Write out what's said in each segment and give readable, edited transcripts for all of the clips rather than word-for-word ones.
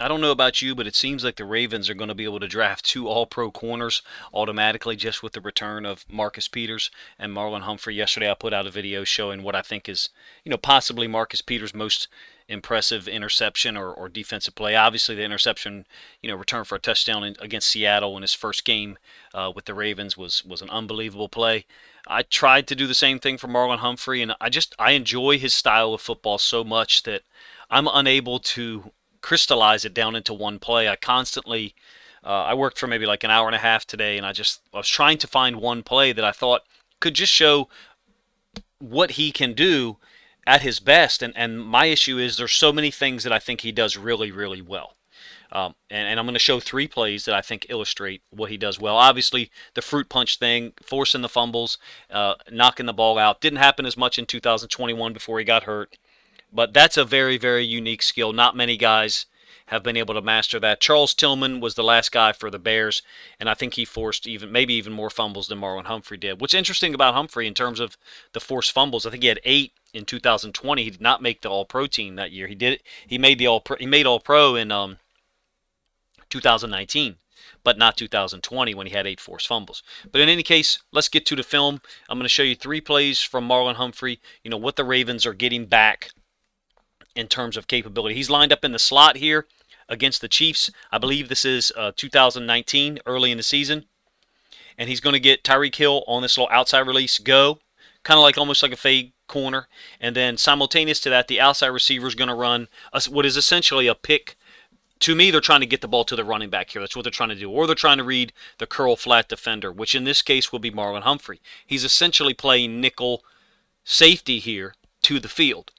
I don't know about you, but it seems like the Ravens are going to be able to draft two all-pro corners automatically just with the return of Marcus Peters and Marlon Humphrey. Yesterday I put out a video showing what I think is, possibly Marcus Peters' most impressive interception or defensive play. Obviously the interception, return for a touchdown against Seattle in his first game with the Ravens was an unbelievable play. I tried to do the same thing for Marlon Humphrey, and I enjoy his style of football so much that I'm unable to crystallize it down into one play. I worked for maybe like an hour and a half today, and I was trying to find one play that I thought could just show what he can do at his best. And my issue is there's so many things that I think he does really, really well. And I'm going to show three plays that I think illustrate what he does well. Obviously, the fruit punch thing, forcing the fumbles, knocking the ball out, didn't happen as much in 2021 before he got hurt. But that's a very, very unique skill. Not many guys have been able to master that. Charles Tillman was the last guy for the Bears, and I think he forced maybe even more fumbles than Marlon Humphrey did. What's interesting about Humphrey in terms of the forced fumbles, I think he had 8 in 2020. He did not make the All-Pro team that year. He did. He made the All-Pro. He made All-Pro in 2019, but not 2020 when he had 8 forced fumbles. But in any case, let's get to the film. I'm going to show you 3 plays from Marlon Humphrey. What the Ravens are getting back in terms of capability. He's lined up in the slot here against the Chiefs. I believe this is 2019, early in the season. And he's going to get Tyreek Hill on this little outside release go, kind of like almost like a fade corner. And then simultaneous to that, the outside receiver is going to run what is essentially a pick. To me, they're trying to get the ball to the running back here. That's what they're trying to do. Or they're trying to read the curl flat defender, which in this case will be Marlon Humphrey. He's essentially playing nickel safety here to the field.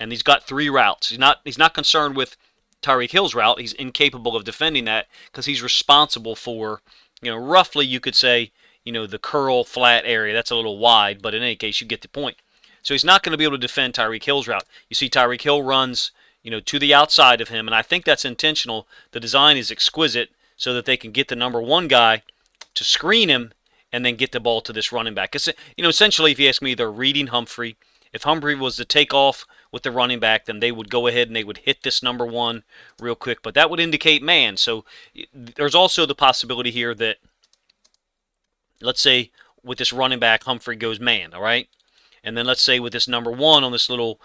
And he's got 3 routes. He's not concerned with Tyreek Hill's route. He's incapable of defending that because he's responsible for, roughly you could say, the curl flat area. That's a little wide, but in any case, you get the point. So he's not going to be able to defend Tyreek Hill's route. You see Tyreek Hill runs, to the outside of him, and I think that's intentional. The design is exquisite so that they can get the number 1 guy to screen him and then get the ball to this running back. Essentially, if you ask me, they're reading Humphrey. If Humphrey was to take off with the running back, then they would go ahead and they would hit this number 1 real quick. But that would indicate man. So there's also the possibility here that, let's say, with this running back, Humphrey goes man, all right? And then let's say with this number 1 on this little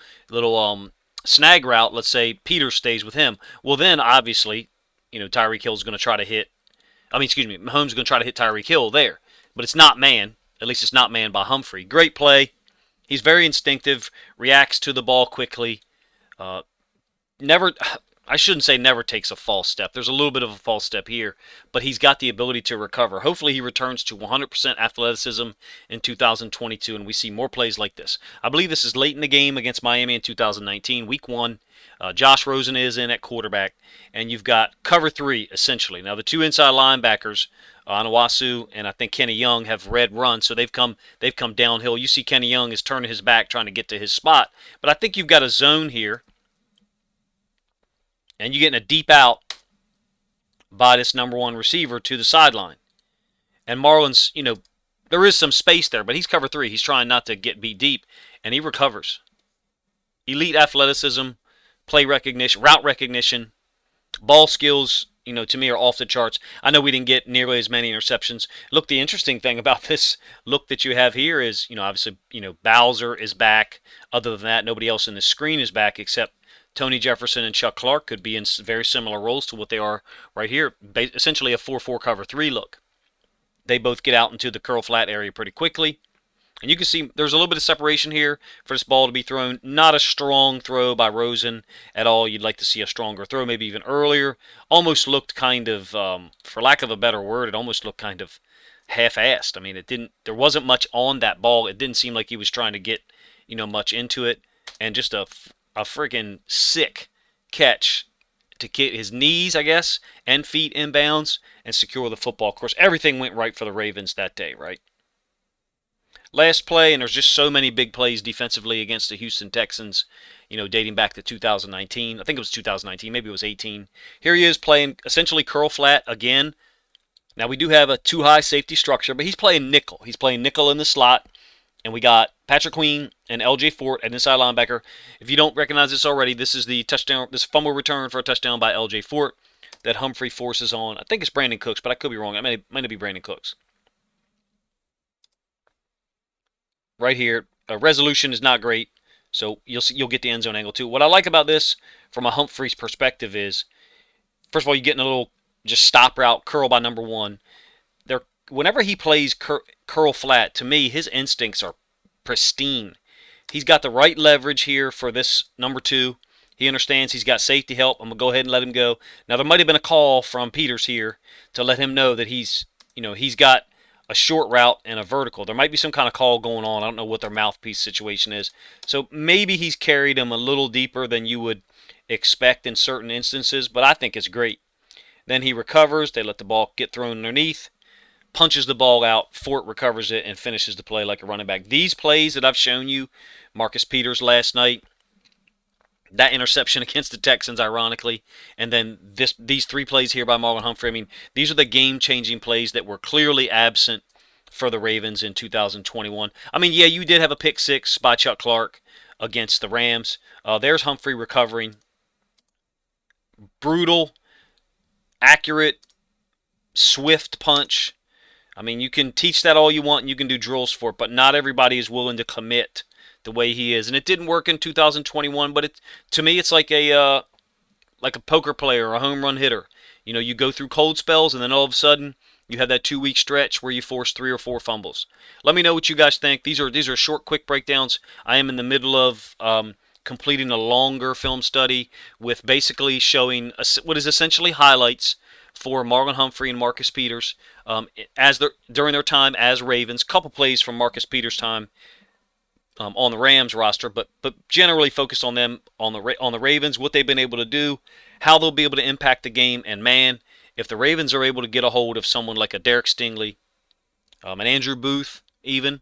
snag route, let's say Peters stays with him. Well, then, obviously, Tyreek Hill's going to try to hit, Mahomes is going to try to hit Tyreek Hill there. But it's not man. At least it's not man by Humphrey. Great play. He's very instinctive, reacts to the ball quickly. I shouldn't say never takes a false step. There's a little bit of a false step here, but he's got the ability to recover. Hopefully he returns to 100% athleticism in 2022, and we see more plays like this. I believe this is late in the game against Miami in 2019, week 1. Josh Rosen is in at quarterback, and you've got cover 3, essentially. Now, the 2 inside linebackers, Anawasu and I think Kenny Young, have red runs, so they've come downhill. You see Kenny Young is turning his back trying to get to his spot, but I think you've got a zone here, and you're getting a deep out by this number 1 receiver to the sideline. And Marlon's, there is some space there, but he's cover 3. He's trying not to get beat deep, and he recovers. Elite athleticism, play recognition, route recognition, ball skills, to me are off the charts. I know we didn't get nearly as many interceptions. Look, the interesting thing about this look that you have here is, obviously, Bowser is back. Other than that, nobody else in the screen is back except Tony Jefferson and Chuck Clark could be in very similar roles to what they are right here. Essentially a 4-4 cover 3 look. They both get out into the curl flat area pretty quickly. And you can see there's a little bit of separation here for this ball to be thrown. Not a strong throw by Rosen at all. You'd like to see a stronger throw, maybe even earlier. Almost looked kind of, for lack of a better word, it almost looked kind of half-assed. I mean, there wasn't much on that ball. It didn't seem like he was trying to get, much into it. And just a freaking sick catch to get his knees, I guess, and feet inbounds and secure the football. Of course, everything went right for the Ravens that day, right? Last play, and there's just so many big plays defensively against the Houston Texans, dating back to 2019. I think it was 2019, maybe it was 18. Here he is playing essentially curl flat again. Now, we do have a too-high safety structure, but he's playing nickel. He's playing nickel in the slot. And we got Patrick Queen and L.J. Fort at inside linebacker. If you don't recognize this already, this is the touchdown, this fumble return for a touchdown by L.J. Fort that Humphrey forces on. I think it's Brandon Cooks, but I could be wrong. It might be Brandon Cooks. Right here, resolution is not great, so you'll get the end zone angle too. What I like about this from a Humphrey's perspective is, first of all, you're getting a little just stop route curl by number one. Whenever he plays curl flat, to me, his instincts are pristine. He's got the right leverage here for this number two. He understands he's got safety help. I'm going to go ahead and let him go. Now, there might have been a call from Peters here to let him know that he's got a short route and a vertical. There might be some kind of call going on. I don't know what their mouthpiece situation is. So maybe he's carried him a little deeper than you would expect in certain instances, but I think it's great. Then he recovers. They let the ball get thrown underneath. Punches the ball out, Fort recovers it, and finishes the play like a running back. These plays that I've shown you, Marcus Peters last night, that interception against the Texans, ironically, and then these three plays here by Marlon Humphrey, I mean, these are the game-changing plays that were clearly absent for the Ravens in 2021. I mean, yeah, you did have a pick six by Chuck Clark against the Rams. There's Humphrey recovering. Brutal, accurate, swift punch. I mean, you can teach that all you want and you can do drills for it, but not everybody is willing to commit the way he is. And it didn't work in 2021, but to me, it's like a poker player or a home run hitter. You know, you go through cold spells and then all of a sudden you have that 2-week stretch where you force 3 or 4 fumbles. Let me know what you guys think. These are short, quick breakdowns. I am in the middle of completing a longer film study with basically showing what is essentially highlights for Marlon Humphrey and Marcus Peters during their time as Ravens. Couple plays from Marcus Peters' time on the Rams roster, but generally focused on them on the Ravens, what they've been able to do, how they'll be able to impact the game, and man, if the Ravens are able to get a hold of someone like a Derek Stingley, an Andrew Booth, even,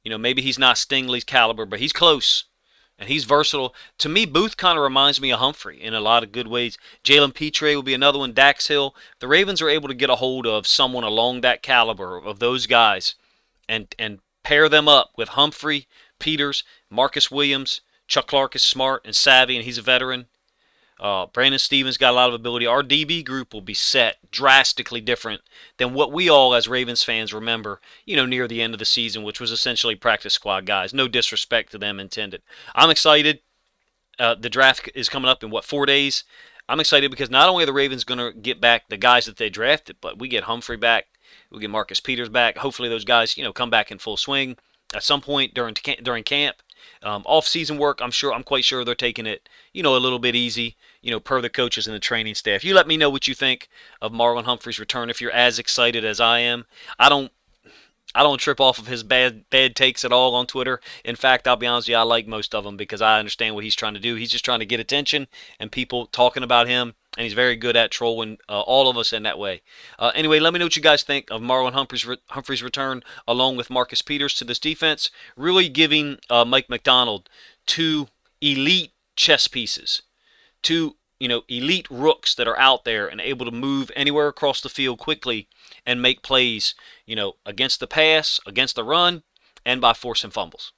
maybe he's not Stingley's caliber, but he's close. And he's versatile. To me, Booth kind of reminds me of Humphrey in a lot of good ways. Jalen Petre will be another one. Dax Hill. The Ravens are able to get a hold of someone along that caliber of those guys and pair them up with Humphrey, Peters, Marcus Williams. Chuck Clark is smart and savvy, and he's a veteran. Brandon Stevens got a lot of ability. Our DB group will be set drastically different than what we all as Ravens fans remember, near the end of the season, which was essentially practice squad guys. No disrespect to them intended. I'm excited. The draft is coming up in, 4 days? I'm excited because not only are the Ravens going to get back the guys that they drafted, but we get Humphrey back. We get Marcus Peters back. Hopefully those guys, come back in full swing at some point during camp. Off-season work, I'm quite sure they're taking it, a little bit easy, per the coaches and the training staff. You let me know what you think of Marlon Humphrey's return if you're as excited as I am. I don't trip off of his bad takes at all on Twitter. In fact, I'll be honest with you, I like most of them because I understand what he's trying to do. He's just trying to get attention and people talking about him, and he's very good at trolling all of us in that way. Anyway, let me know what you guys think of Marlon Humphrey's return along with Marcus Peters to this defense, really giving Mike Macdonald 2 elite chess pieces, 2 elite rooks that are out there and able to move anywhere across the field quickly and make plays, against the pass, against the run, and by forcing fumbles.